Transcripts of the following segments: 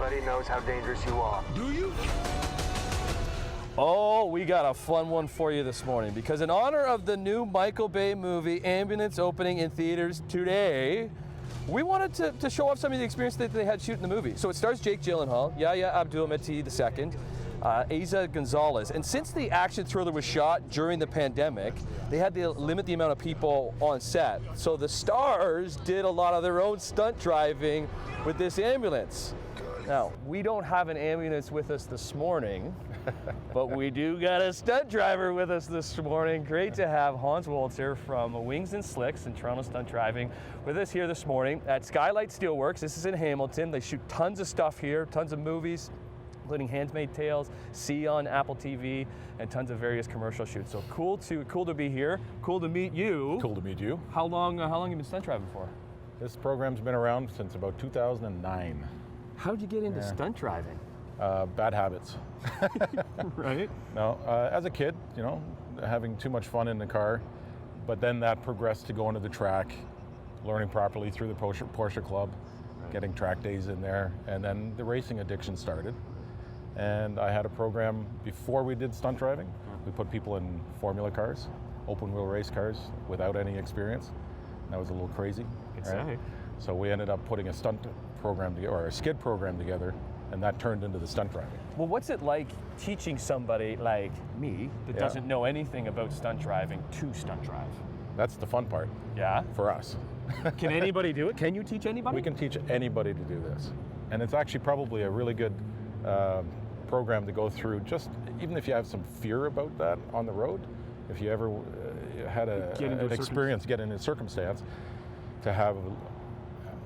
Everybody knows how dangerous you are. Do you? Oh, we got a fun one for you this morning because in honor of the new Michael Bay movie, Ambulance, opening in theaters today, we wanted to show off some of the experience that they had shooting the movie. So it stars Jake Gyllenhaal, Yahya Abdul-Mateen II, Eiza González. And since the action thriller was shot during the pandemic, they had to limit the amount of people on set. So the stars did a lot of their own stunt driving with this ambulance. Now, we don't have an ambulance with us this morning, but we do got a stunt driver with us this morning. Great to have Hans Wolter from Wings and Slicks and Toronto Stunt Driving with us here this morning at Skylight Steelworks. This is in Hamilton. They shoot tons of stuff here, tons of movies, including Handmaid's Tales, See on Apple TV, and tons of various commercial shoots. So cool to be here. Cool to meet you. Cool to meet you. How long have you been stunt driving for? This program's been around since about 2009. How'd you get into stunt driving? Bad habits. Right. No, as a kid, you know, having too much fun in the car, but then that progressed to going to the track, learning properly through the Porsche Club, getting track days in there, and then the racing addiction started. And I had a program before we did stunt driving. We put people in formula cars, open wheel race cars without any experience. That was a little crazy. Right? So we ended up putting a stunt program together, or a skid program together, and that turned into the stunt driving. Well, what's it like teaching somebody like me that doesn't know anything about stunt driving to stunt drive? That's the fun part. Yeah. For us. Can anybody do it? Can you teach anybody? We can teach anybody to do this. And it's actually probably a really good program to go through, just even if you have some fear about that on the road, if you ever had an experience, get in a circumstance, to have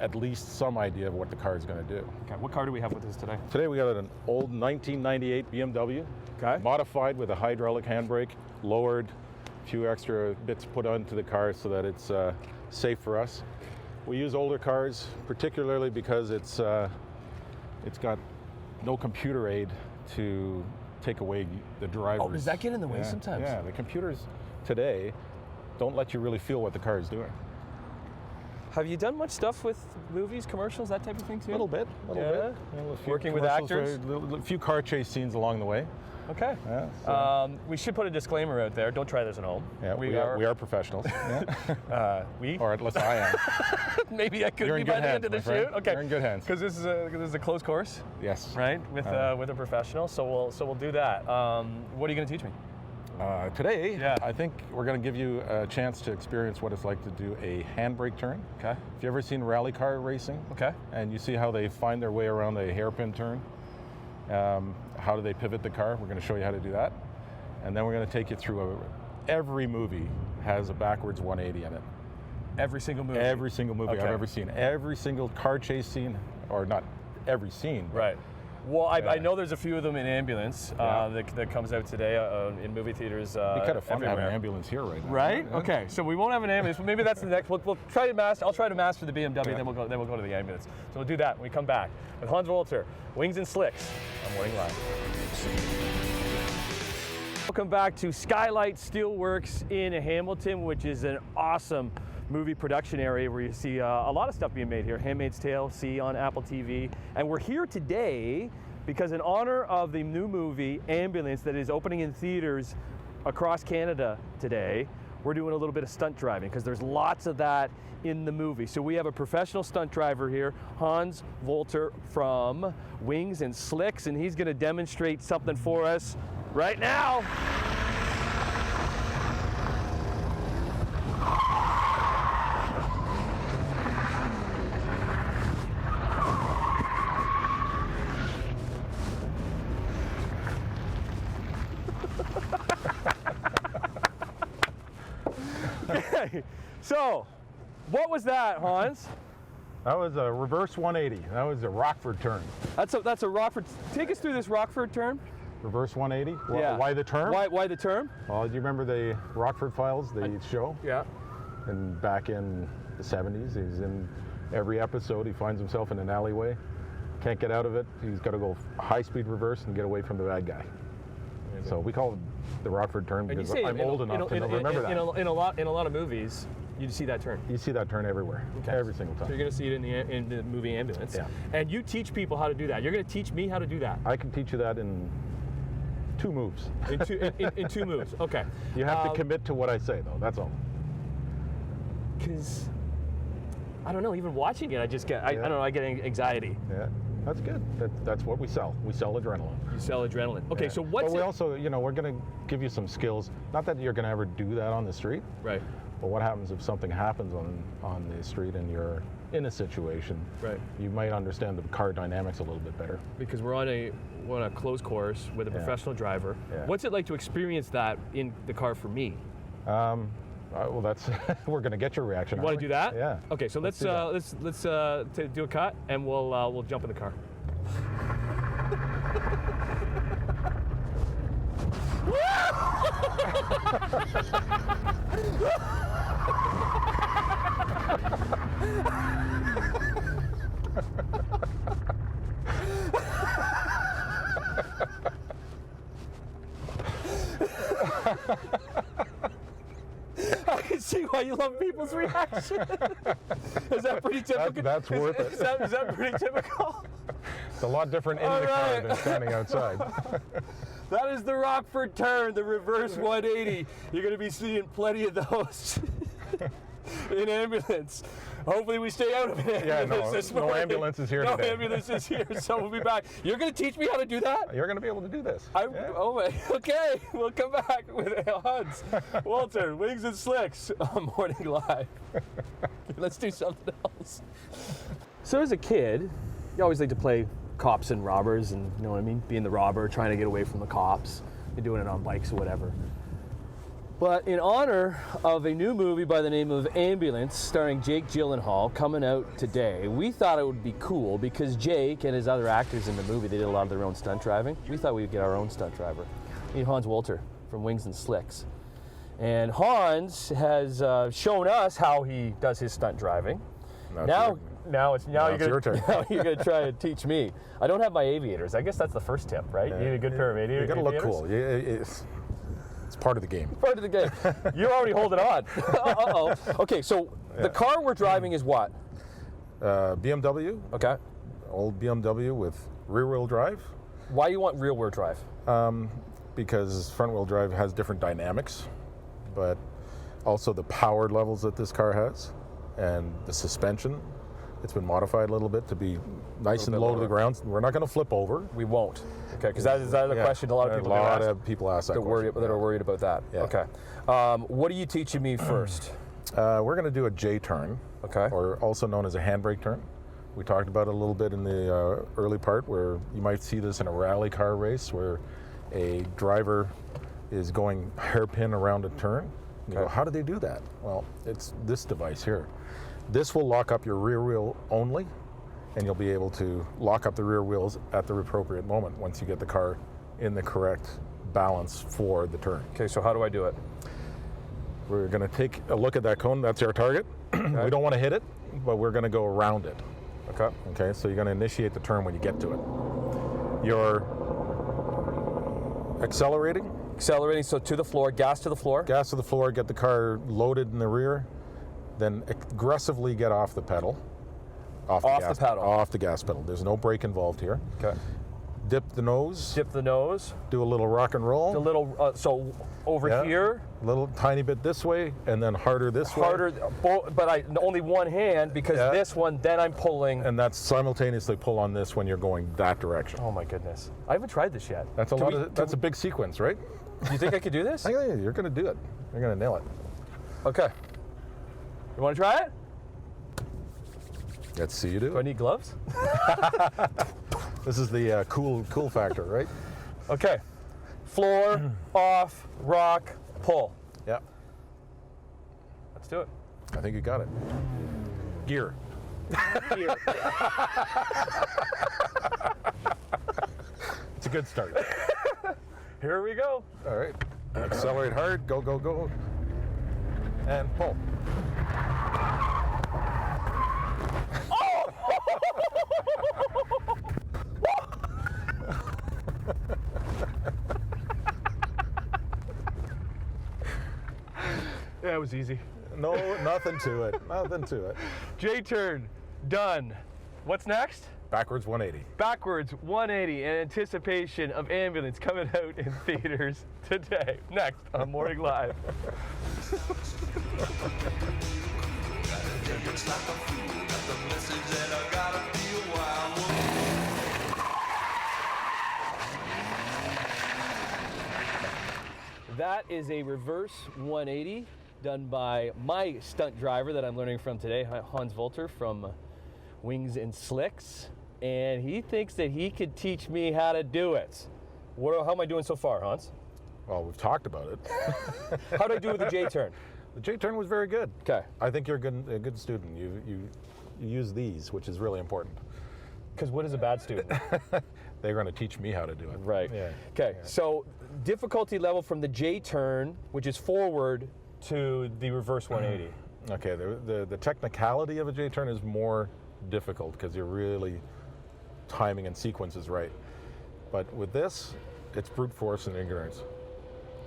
at least some idea of what the car is going to do. Okay, what car do we have with us today? Today we got an old 1998 BMW, modified with a hydraulic handbrake, lowered, a few extra bits put onto the car so that it's safe for us. We use older cars, particularly because it's got no computer aid to take away the driver's. Oh, does that get in the way sometimes? Yeah, the computers today don't let you really feel what the car is doing. Have you done much stuff with movies, commercials, that type of thing too? A little bit. You know, working with actors? A few car chase scenes along the way. Okay. Yeah, so. We should put a disclaimer out there. Don't try this at home. Yeah, we are professionals. We? Or at least I am. Maybe I could be by the end of the shoot. Okay. You're in good hands. Because this is a closed course. Yes. Right? With a professional. So we'll do that. What are you going to teach me? Today, I think we're going to give you a chance to experience what it's like to do a handbrake turn. Okay. Have you ever seen rally car racing? Okay. And you see how they find their way around a hairpin turn? How do they pivot the car? We're going to show you how to do that. And then we're going to take you through every movie has a backwards 180 in it. Every single movie? Every single movie I've ever seen. Every single car chase scene, or not every scene. Right. Well, I know there's a few of them in Ambulance that comes out today in movie theaters. It'd be kind of fun everywhere. to have an ambulance here right now. Right? Yeah. Okay. So we won't have an ambulance. But maybe that's the next. We'll try to master. I'll try to master the BMW. Then we'll go to the ambulance. So we'll do that when we come back with Hans Wolter, Wings and Slicks on Morning Live. Welcome back to Skylight Steelworks in Hamilton, which is an awesome movie production area where you see a lot of stuff being made here. Handmaid's Tale, See on Apple TV. And we're here today because in honor of the new movie, Ambulance, that is opening in theaters across Canada today, we're doing a little bit of stunt driving because there's lots of that in the movie. So we have a professional stunt driver here, Hans Wolter from Wings and Slicks, and he's going to demonstrate something for us right now. Okay, so what was that, Hans? That was a reverse 180. That was a Rockford turn. That's a Rockford. Take us through this Rockford turn. Reverse 180. Yeah. Why the term? Why the term? Well, do you remember the Rockford Files, the show? Yeah. And back in the 70s, he's in every episode. He finds himself in an alleyway, can't get out of it. He's got to go high-speed reverse and get away from the bad guy. So we call it the Rockford turn because I'm old enough to remember that. In a lot of movies, You see that turn? You see that turn everywhere, every single So time. you're going to see it in the movie Ambulance. Yeah. And you teach people how to do that. You're going to teach me how to do that. I can teach you that in 2 moves. In 2 moves. Okay. You have to commit to what I say, though. That's all. Because I don't know. Even watching it, I just get I don't know. I get anxiety. Yeah, that's good. That's what we sell. We sell adrenaline. You sell adrenaline. Okay. Yeah. So what's But we also, you know, we're going to give you some skills. Not that you're going to ever do that on the street. Right. But what happens if something happens on the street and you're in a situation? Right. You might understand the car dynamics a little bit better. Because we're on a closed course with a professional driver. Yeah. What's it like to experience that in the car for me? Well, that's we're going to get your reaction. You want to do that? Yeah. Okay. So let's do do a cut and we'll jump in the car. I can see why you love people's reaction. Is that pretty typical? That's worth it. Is that pretty typical? It's a lot different in the car than standing outside. That is the Rockford turn, the reverse 180. You're going to be seeing plenty of those in Ambulance. Hopefully we stay out of it. Yeah, this no morning. ambulance is here no today. No ambulance is here, so we'll be back. You're going to teach me how to do that? You're going to be able to do this. Oh my, okay, we'll come back with Hans, Wolter, Wings and Slicks on Morning Live. Let's do something else. So as a kid, you always like to play cops and robbers and, you know what I mean, being the robber, trying to get away from the cops, and doing it on bikes or whatever. But in honor of a new movie by the name of Ambulance, starring Jake Gyllenhaal, coming out today, we thought it would be cool because Jake and his other actors in the movie, they did a lot of their own stunt driving. We thought we'd get our own stunt driver. Meet Hans Wolter from Wings and Slicks. And Hans has shown us how he does his stunt driving. Now you're your turn. Now you're gonna try to teach me. I don't have my aviators. I guess that's the first tip, right? You need a good pair of aviators. You got to look cool. It's part of the game. Part of the game. You're already holding on. Uh-oh. Okay, so the car we're driving is what? BMW. Okay. Old BMW with rear-wheel drive. Why you want rear-wheel drive? Because front-wheel drive has different dynamics, but also the power levels that this car has, and the suspension. It's been modified a little bit to be nice and low to the ground. We're not going to flip over. We won't. Okay, because that is a question a lot of people ask. People ask that question. That are worried about that. Yeah. Okay. What are you teaching me first? We're going to do a J turn, okay, or also known as a handbrake turn. We talked about it a little bit in the early part, where you might see this in a rally car race, where a driver is going hairpin around a turn. You go, how do they do that? Well, it's this device here. This will lock up your rear wheel only, and you'll be able to lock up the rear wheels at the appropriate moment once you get the car in the correct balance for the turn. Okay, so how do I do it? We're going to take a look at that cone. That's our target. Okay. We don't want to hit it, but we're going to go around it. Okay. Okay, so you're going to initiate the turn when you get to it. You're accelerating. Accelerating, so to the floor, gas to the floor. Gas to the floor, get the car loaded in the rear, then aggressively get off the pedal. Off the gas pedal. There's no brake involved here. Okay. Dip the nose. Dip the nose. Do a little rock and roll. A little, so over here. A little tiny bit this way, and then harder this way. Harder, but only one hand, because this one, then I'm pulling. And that's simultaneously pull on this when you're going that direction. Oh my goodness. I haven't tried this yet. That's a big sequence, right? Do you think I could do this? Yeah, you're going to do it. You're going to nail it. Okay. You want to try it? Let's see you do. Do I need gloves? This is the cool factor, right? Okay. Floor, off, rock, pull. Yeah. Let's do it. I think you got it. Gear. Gear. It's a good start. Here we go. All right. Accelerate hard. Go, go, go. And pull. Yeah, it was easy. No, nothing to it. Nothing to it. J-turn, done. What's next? Backwards 180. Backwards 180 in anticipation of Ambulance coming out in theaters today. Next on Morning Live. That is a reverse 180 done by my stunt driver that I'm learning from today, Hans Wolter from Wings and Slicks. And he thinks that he could teach me how to do it. How am I doing so far, Hans? Well, we've talked about it. How did I do with the J-turn? The J-turn was very good. Okay. I think you're a good student. You use these, which is really important. Because what is a bad student? They're going to teach me how to do it. Right. Yeah. Okay, so difficulty level from the J-turn, which is forward, to the reverse 180. Okay, the technicality of a J-turn is more difficult because you're really timing and sequence is right. But with this, it's brute force and ignorance.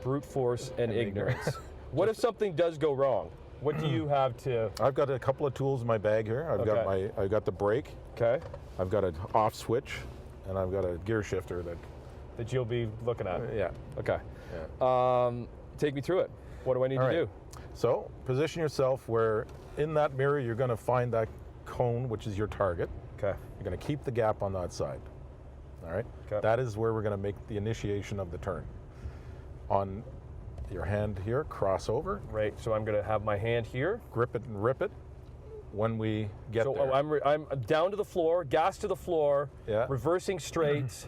Brute force and ignorance. What if something does go wrong? What do you have to? I've got a couple of tools in my bag here. I've got the brake. Okay. I've got an off switch, and I've got a gear shifter that you'll be looking at. Yeah. Okay. Yeah. Take me through it. What do I need to do? So position yourself where in that mirror you're going to find that cone, which is your target. Okay. You're going to keep the gap on that side. All right. Okay. That is where we're going to make the initiation of the turn. On your hand here, cross over. Right. So I'm going to have my hand here. Grip it and rip it. When we get there. So I'm down to the floor, gas to the floor, yeah. Reversing straight,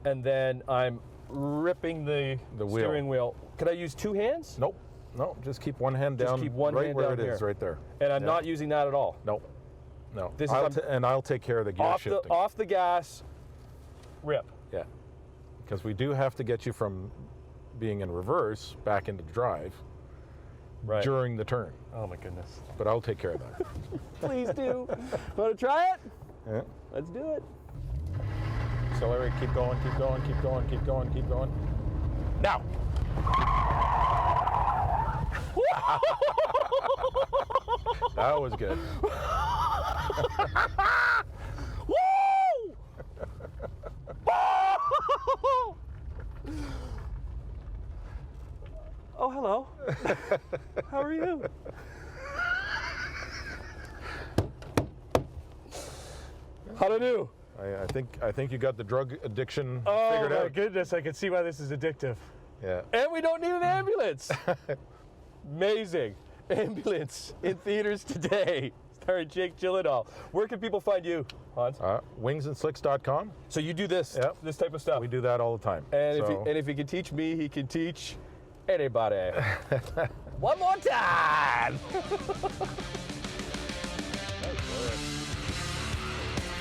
and then I'm ripping the steering wheel. Can I use two hands? Nope. No, just keep one hand down. Just keep one right hand where down it is, here. right there. And I'm not using that at all. No. No. This and I'll take care of the gear shifting. Off the gas, rip. Yeah. Because we do have to get you from being in reverse back into drive during the turn. Oh my goodness. But I'll take care of that. Please do. Want to try it? Yeah. Let's do it. Accelerate, keep going, keep going, keep going, keep going, keep going. Now! That was good. Woo! Oh, hello. How are you? How'd I do? I think you got the drug addiction figured out. Oh my goodness, I can see why this is addictive. Yeah. And we don't need an ambulance. Amazing. Ambulance in theaters today, starring Jake Gyllenhaal. Where can people find you, Hans? Wingsandslicks.com. So you do this, this type of stuff. We do that all the time. And if he can teach me, he can teach anybody. One more time.